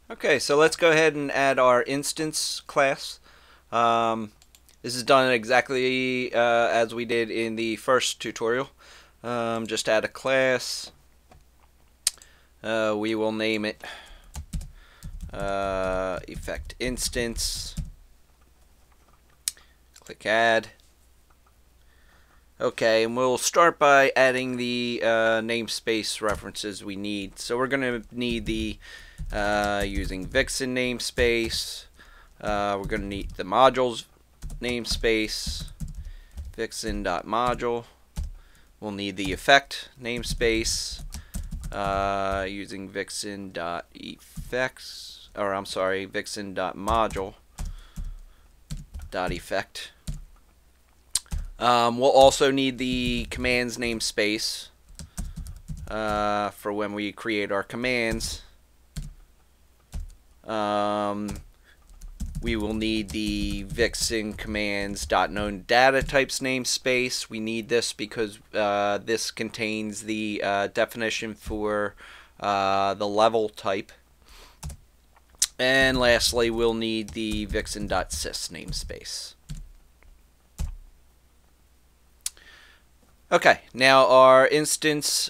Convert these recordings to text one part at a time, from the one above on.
Okay, so let's go ahead and add our instance class. This is done exactly as we did in the first tutorial. Just add a class. We will name it effect instance. Click add. Okay, and we'll start by adding the namespace references we need. So we're going to need the using Vixen namespace. We're going to need the modules namespace, Vixen.module. We'll need the effect namespace using Vixen.effects, or I'm sorry, Vixen.module.effect. We'll also need the commands namespace for when we create our commands. We will need the Vixen commands.known data types namespace. We need this because this contains the definition for the level type. And lastly, we'll need the Vixen.sys namespace. Okay, now our instance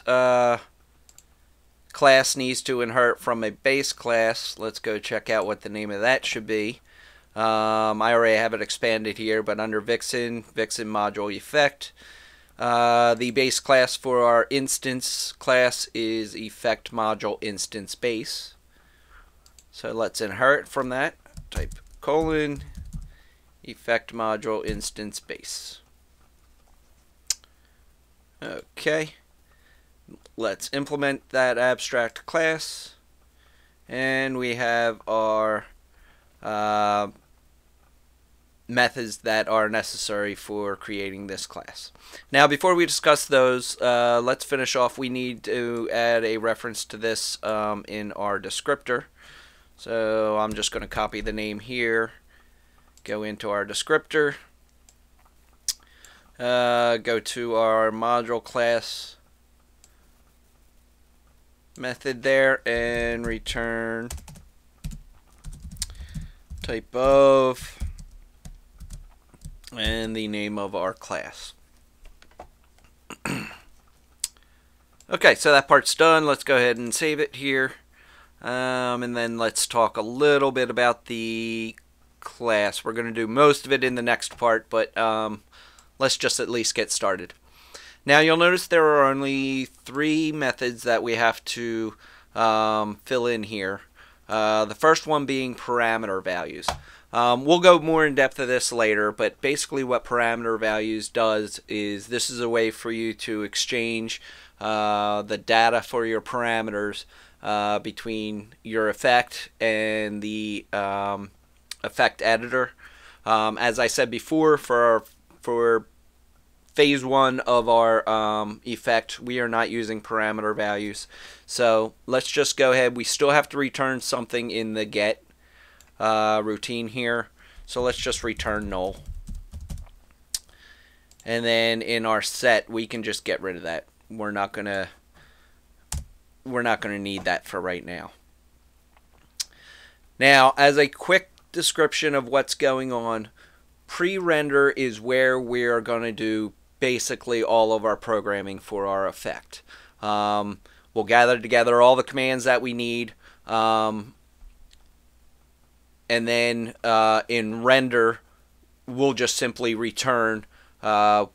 class needs to inherit from a base class. Let's go check out what the name of that should be. I already have it expanded here, but under Vixen module effect, the base class for our instance class is effect module instance base. So let's inherit from that. Type colon effect module instance base. Okay, let's implement that abstract class, and we have our methods that are necessary for creating this class. Now, before we discuss those, let's finish off. We need to add a reference to this in our descriptor. So I'm just going to copy the name here, go into our descriptor, go to our module class method there, and return type of and the name of our class. Okay, so that part's done. Let's go ahead and save it here, and then let's talk a little bit about the class. We're going to do most of it in the next part, but let's just at least get started. Now you'll notice there are only 3 methods that we have to fill in here. The first one being parameter values. We'll go more in depth of this later, but basically what parameter values does is this is a way for you to exchange the data for your parameters between your effect and the effect editor. As I said before, for phase 1 of our effect, we are not using parameter values. So let's just go ahead. We still have to return something in the get routine here. So let's just return null. And then in our set, we can just get rid of that. We're not gonna need that for right now. Now, as a quick description of what's going on, pre-render is where we're going to do basically all of our programming for our effect. We'll gather together all the commands that we need, and then in render we'll just simply return all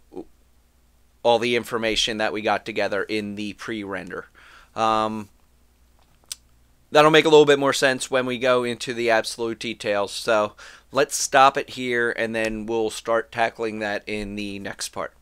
the information that we got together in the pre-render. That'll make a little bit more sense when we go into the absolute details. So let's stop it here, and then we'll start tackling that in the next part.